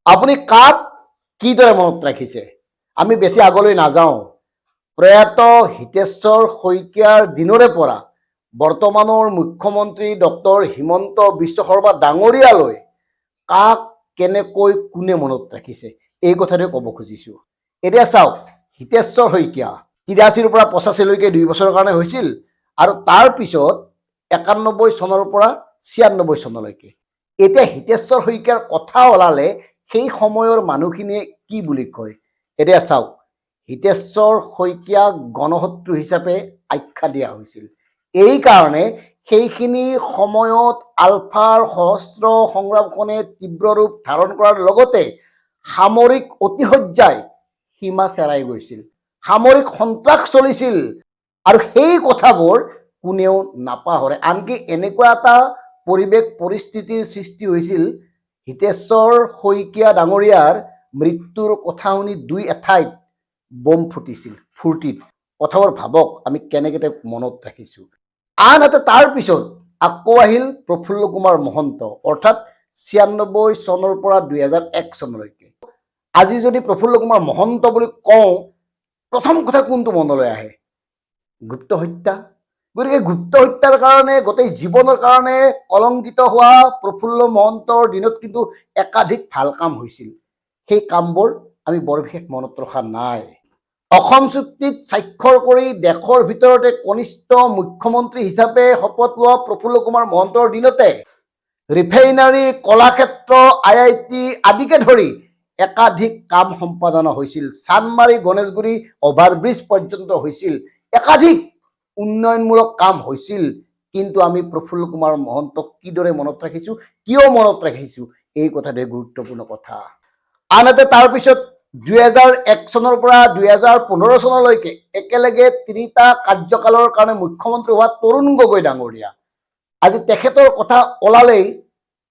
আপুনি কাক কিদৰে মনত ৰাখিছে? আমি বেছি আগলৈ নাযাওঁ। প্ৰয়াত হিতেশ্বৰ শইকীয়াৰ দিনৰে পৰা বৰ্তমানৰ মুখ্যমন্ত্ৰী ডক্টৰ হিমন্ত বিশ্ব শৰ্মা ডাঙৰীয়ালৈ কাক কেনেকৈ কোনে মনত ৰাখিছে এই কথাটোৱে ক'ব খুজিছোঁ। এতিয়া চাওক, হিতেশ্বৰ শইকীয়া ৮৩ৰ পৰা ৮৫লৈকে ২ বছৰৰ কাৰণে হৈছিল আৰু তাৰ পিছত ৯১ চনৰ পৰা ৯৬ চনলৈকে। এতিয়া হিতেশ্বৰ শইকীয়াৰ কথা ওলালে সেই সময়ৰ মানুহখিনিয়ে কি বুলি কয়? এতিয়া চাওক, হিতেশ্বৰ শইকীয়াক গণশত্ৰু হিচাপে আখ্যা দিয়া হৈছিল। এই কাৰণে সেইখিনি সময়ত আলফাৰ সহস্ৰ সংগ্ৰামখনে তীব্ৰ ৰূপ ধাৰণ কৰাৰ লগতে সামৰিক অতিশয্যাই সীমা চেৰাই গৈছিল, সামৰিক সন্ত্ৰাস চলিছিল আৰু সেই কথাবোৰ কোনেও নাপাহৰে। আনকি এনেকুৱা এটা পৰিৱেশ পৰিস্থিতিৰ সৃষ্টি হৈছিল, হিতেশ্বৰ শইকীয়া ডাঙৰীয়াৰ মৃত্যুৰ কথা শুনি ২ এঠাইত বম ফুটিছিল ফূৰ্তিত। কথাবোৰ ভাবক, আমি কেনেকৈ তেওঁক মনত ৰাখিছোঁ। আনহাতে তাৰ পিছত আকৌ আহিল প্ৰফুল্ল কুমাৰ মহন্ত, অৰ্থাৎ ৯৬ চনৰ পৰা ২০০১ চনলৈকে। আজি যদি প্ৰফুল্ল কুমাৰ মহন্ত বুলি কওঁ, প্ৰথম কথা কোনটো মনলৈ আহে? গুপ্ত হত্যা। গতিকে গুপ্ত হত্যাৰ কাৰণে গোটেই জীৱনৰ কাৰণে কলংকিত হোৱা প্ৰফুল্ল মহন্তৰ দিনত কিন্তু একাধিক ভাল কাম হৈছিল। সেই কামবোৰ আমি বৰ বিশেষ মনত ৰখা নাই। অসম চুক্তিত স্বাক্ষৰ কৰি দেশৰ ভিতৰতে কনিষ্ঠ মুখ্যমন্ত্ৰী হিচাপে শপত লোৱা প্ৰফুল্ল কুমাৰ মহন্তৰ দিনতে ৰিফাইনাৰী, কলাক্ষেত্ৰ, IIT আদিকে ধৰি একাধিক কাম সম্পাদন হৈছিল। চানমাৰী গণেশগুৰি অভাৰব্ৰিজ পৰ্যন্ত হৈছিল, একাধিক উন্নয়নমূলক কাম হৈছিল। কিন্তু আমি প্ৰফুল্ল কুমাৰ মহন্তক কিদৰে মনত ৰাখিছোঁ, কিয় মনত ৰাখিছোঁ, এই কথাটোৱে গুৰুত্বপূৰ্ণ কথা। আনহাতে তাৰপিছত ২০০১ চনৰ পৰা ২০১৫ চনলৈকে একেলগে ৩টা কাৰ্যকালৰ কাৰণে মুখ্যমন্ত্ৰী হোৱা তৰুণ গগৈ ডাঙৰীয়া। আজি তেখেতৰ কথা ওলালেই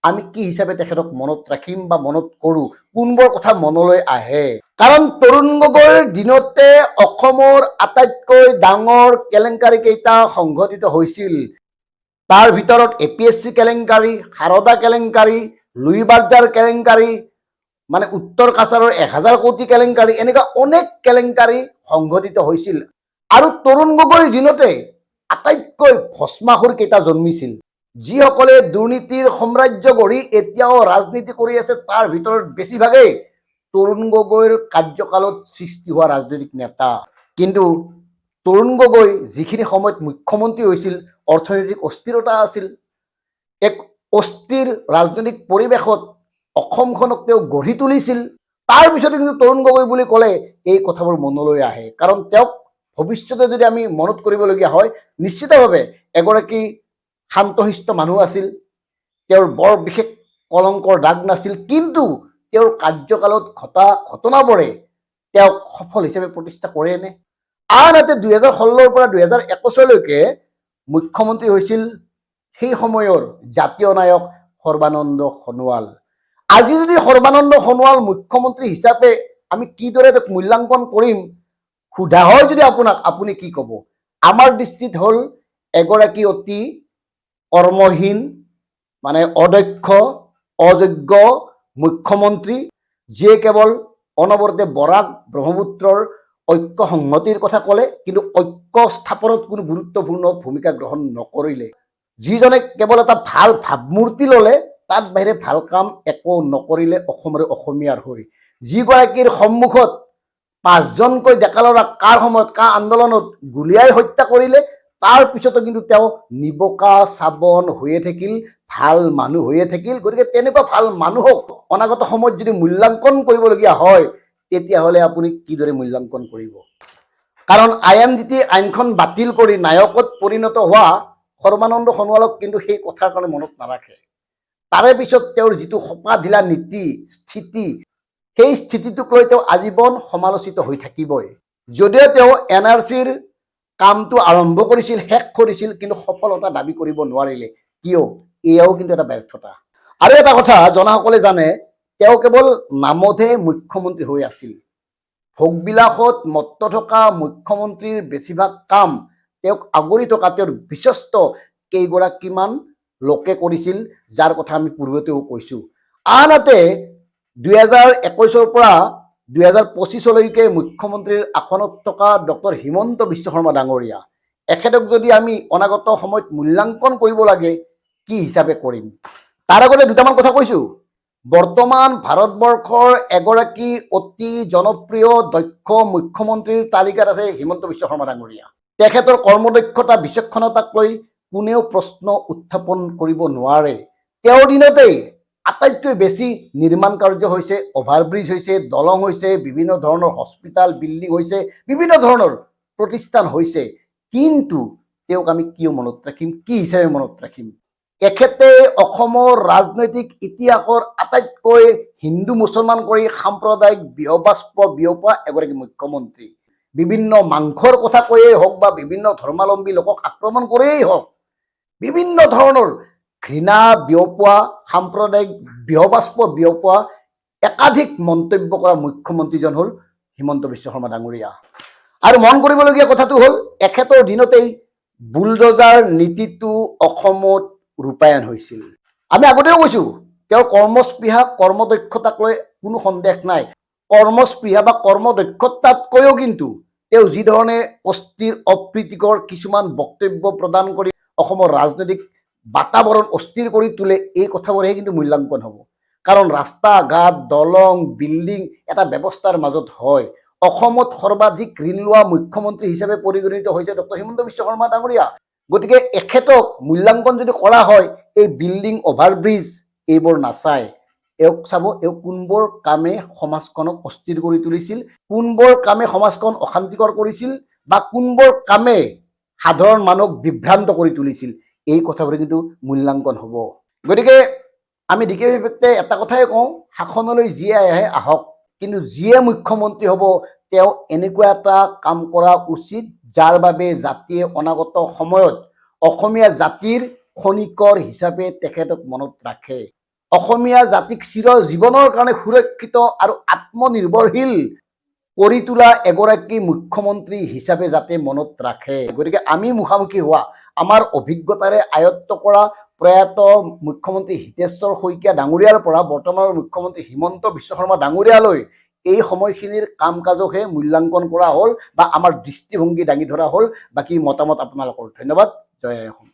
আমি কি হিচাপে তেখেতক মনত ৰাখিম বা মনত কৰোঁ, কোনবোৰ কথা মনলৈ আহে? কাৰণ তৰুণ গগৈৰ দিনতে অসমৰ আটাইতকৈ ডাঙৰ কেলেংকাৰী কেইটা সংঘটিত হৈছিল। তাৰ ভিতৰত APSC কেলেংকাৰী, সাৰদা কেলেংকাৰী, লুই বাৰ্জাৰ কেলেংকাৰী, মানে উত্তৰ কাছাৰৰ ১,০০০ কোটি কেলেংকাৰী, এনেকুৱা অনেক কেলেংকাৰী সংঘটিত হৈছিল। আৰু তৰুণ গগৈৰ দিনতে আটাইতকৈ ভস্মাসুৰ কেইটা জন্মিছিল, যিসকলে দুৰ্নীতিৰ সাম্ৰাজ্য গঢ়ি এতিয়াও ৰাজনীতি কৰি আছে। তাৰ ভিতৰত বেছিভাগেই তৰুণ গগৈৰ কাৰ্যকালত সৃষ্টি হোৱা ৰাজনৈতিক নেতা। কিন্তু তৰুণ গগৈ যিখিনি সময়ত মুখ্যমন্ত্ৰী হৈছিল, অৰ্থনৈতিক অস্থিৰতা আছিল। এক অস্থিৰ ৰাজনৈতিক পৰিৱেশত অসমখনক তেওঁ গঢ়ি তুলিছিল। তাৰ পিছতে কিন্তু তৰুণ গগৈ বুলি ক'লে এই কথাবোৰ মনলৈ আহে। কাৰণ তেওঁক ভৱিষ্যতে যদি আমি মনত কৰিবলগীয়া হয়, নিশ্চিতভাৱে এগৰাকী শান্তশিষ্ট মানুহ আছিল। তেওঁৰ বৰ বিশেষ কলংকৰ দাগ নাছিল, কিন্তু তেওঁৰ কাৰ্যকালত ঘটা ঘটনাবোৰে তেওঁক সফল হিচাপে প্ৰতিষ্ঠা কৰেনে? আনহাতে ২০১৬ৰ পৰা ২০২১লৈকে মুখ্যমন্ত্ৰী হৈছিল সেই সময়ৰ জাতীয় নায়ক সৰ্বানন্দ সোণোৱাল। আজি যদি সৰ্বানন্দ সোণোৱাল মুখ্যমন্ত্ৰী হিচাপে আমি কিদৰে তেওঁক মূল্যাংকন কৰিম সোধা হয় যদি আপোনাক, আপুনি কি ক'ব? আমাৰ দৃষ্টিত হ'ল এগৰাকী অতি কৰ্মহীন, মানে অদক্ষ, অযোগ্য মুখ্যমন্ত্ৰী, যিয়ে কেৱল অনবৰতে বৰাক ব্ৰহ্মপুত্ৰৰ ঐক্য সংহতিৰ কথা ক'লে, কিন্তু ঐক্য স্থাপনত কোনো গুৰুত্বপূৰ্ণ ভূমিকা গ্ৰহণ নকৰিলে। যিজনে কেৱল এটা ভাল ভাৱমূৰ্তি ল'লে, তাত বাহিৰে ভাল কাম একো নকৰিলে অসমৰে অসমীয়াৰ হৈ। যিগৰাকীৰ সন্মুখত ৫জনকৈ ডেকা ল'ৰা কাৰ সময়ত কাৰ আন্দোলনত গুলীয়াই হত্যা কৰিলে, তাৰ পিছতো কিন্তু তেওঁ নিবকা চাবন হৈয়ে থাকিল, ভাল মানুহ হৈয়ে থাকিল। গতিকে তেনেকুৱা ভাল মানুহক অনাগত সময়ত যদি মূল্যাংকন কৰিবলগীয়া হয়, তেতিয়াহ'লে আপুনি কিদৰে মূল্যাংকন কৰিব? কাৰণ IMDT আইনখন বাতিল কৰি নায়কত পৰিণত হোৱা সৰ্বানন্দ সোণোৱালক কিন্তু সেই কথাৰ কাৰণে মনত নাৰাখে। তাৰে পিছত তেওঁৰ যিটো সপা ঢিলা নীতি স্থিতি, সেই স্থিতিটোক লৈ তেওঁ আজীৱন সমালোচিত হৈ থাকিবই। যদিও তেওঁ NRCৰ কামটো আৰম্ভ কৰিছিল, শেষ কৰিছিল, কিন্তু সফলতা দাবী কৰিব নোৱাৰিলে। কিয়? এয়াও কিন্তু এটা ব্যৰ্থতা। আৰু এটা কথা জনাসকলে জানে, তেওঁ কেৱল নামতহে মুখ্যমন্ত্ৰী হৈ আছিল। ভোগবিলাসত মত্ত থকা মুখ্যমন্ত্ৰীৰ বেছিভাগ কাম তেওঁক আগুৰি থকা তেওঁৰ বিশ্বস্ত কেইগৰাকীমান লোকে কৰিছিল, যাৰ কথা আমি পূৰ্বতেও কৈছোঁ। আনহাতে 2021 পৰা 2025 মুখ্যমন্ত্ৰীৰ আসনত থকা ডক্টৰ হিমন্ত বিশ্ব শৰ্মা ডাঙৰীয়া, এখেতক যদি আমি অনাগত সময়ত মূল্যাংকন কৰিব লাগে, কি হিচাপে কৰিম? তাৰ আগতে দুটামান কথা কৈছোঁ। বৰ্তমান ভাৰতবৰ্ষৰ এগৰাকী অতি জনপ্ৰিয় দক্ষ মুখ্যমন্ত্ৰীৰ তালিকাত আছে হিমন্ত বিশ্ব শৰ্মা ডাঙৰীয়া। তেখেতৰ কৰ্মদক্ষতা বিচক্ষণতাক লৈ কোনেও প্ৰশ্ন উত্থাপন কৰিব নোৱাৰে। তেওঁৰ দিনতেই আটাইতকৈ বেছি নিৰ্মাণ কাৰ্য হৈছে, অভাৰব্ৰিজ হৈছে, দলং হৈছে, বিভিন্ন ধৰণৰ হস্পিটাল বিল্ডিং হৈছে, বিভিন্ন ধৰণৰ প্ৰতিষ্ঠান হৈছে। কিন্তু তেওঁক আমি কিয় মনত ৰাখিম, কি হিচাপে মনত ৰাখিম? এখেতে অসমৰ ৰাজনৈতিক ইতিহাসৰ আটাইতকৈ হিন্দু মুছলমান কৰি সাম্প্ৰদায়িক বিয়বাস্প বিয়পা এগৰাকী মুখ্যমন্ত্ৰী। বিভিন্ন মাংসৰ কথা কৈয়েই হওক বা বিভিন্ন ধৰ্মাৱলম্বী লোকক আক্ৰমণ কৰিয়েই হওক, বিভিন্ন ধৰণৰ ঘৃণা বিয়পোৱা, সাম্প্ৰদায়িক বিয়বাস্প বিয়পোৱা একাধিক মন্তব্য কৰা মুখ্যমন্ত্ৰীজন হ'ল হিমন্ত বিশ্ব শৰ্মা ডাঙৰীয়া। আৰু মন কৰিবলগীয়া কথাটো হ'ল, এখেতৰ দিনতেই বুলডজাৰ নীতিটো অসমত ৰূপায়ণ হৈছিল। আমি আগতেও কৈছোঁ, তেওঁৰ কৰ্মস্পৃহা কৰ্মদক্ষতাক লৈ কোনো সন্দেহ নাই। কৰ্মস্পৃহা বা কৰ্মদক্ষতাতকৈও কিন্তু তেওঁ যিধৰণে অস্থিৰ অপ্ৰীতিকৰ কিছুমান বক্তব্য প্ৰদান কৰি অসমৰ ৰাজনৈতিক বাতাবৰণ অস্থিৰ কৰি তোলে, এই কথাবোৰহে কিন্তু মূল্যাংকন হ'ব। কাৰণ ৰাস্তা ঘাট দলং বিল্ডিং এটা ব্যৱস্থাৰ মাজত হয়। অসমত সৰ্বাধিক ঋণ লোৱা মুখ্যমন্ত্ৰী হিচাপে পৰিগণিত হৈছে ডক্টৰ হিমন্ত বিশ্ব শৰ্মা ডাঙৰীয়া। গতিকে এখেতক মূল্যাংকন যদি কৰা হয়, এই বিল্ডিং অভাৰব্ৰিজ এইবোৰ নাচায়, এওঁক চাব, এওঁ কোনবোৰ কামে সমাজখনক অস্থিৰ কৰি তুলিছিল, কোনবোৰ কামে সমাজখন অশান্তিকৰ কৰিছিল বা কোনবোৰ কামে সাধাৰণ মানুহক বিভ্ৰান্ত কৰি তুলিছিল, এই কথাবোৰে কিন্তু মূল্যাংকন হ'ব। গতিকে আমি দিকে বিপক্ষে এটা কথাই কওঁ, শাসনলৈ যিয়ে আহে আহক, কিন্তু যিয়ে মুখ্যমন্ত্ৰী হ'ব তেওঁ এনেকুৱা এটা কাম কৰা উচিত যাৰ বাবে জাতিয়ে অনাগত সময়ত অসমীয়া জাতিৰ খনিকৰ হিচাপে তেখেতক মনত ৰাখে। অসমীয়া জাতিক চিৰ জীৱনৰ কাৰণে সুৰক্ষিত আৰু আত্মনিৰ্ভৰশীল কৰি তোলা এগৰাকী মুখ্যমন্ত্ৰী হিচাপে যাতে মনত ৰাখে। গতিকে আমি মুখামুখি হোৱা, আমাৰ অভিজ্ঞতাৰে আয়ত্ত কৰা প্ৰয়াত মুখ্যমন্ত্ৰী হিতেশ্বৰ শইকীয়া ডাঙৰীয়াৰ পৰা বৰ্তমানৰ মুখ্যমন্ত্ৰী হিমন্ত বিশ্ব শৰ্মা ডাঙৰীয়ালৈ এই সময়খিনিৰ কাম কাজকহে মূল্যাংকন কৰা হ'ল বা আমাৰ দৃষ্টিভংগী দাঙি ধৰা হ'ল। বাকী মতামত আপোনালোকৰ। ধন্যবাদ। জয় অসম।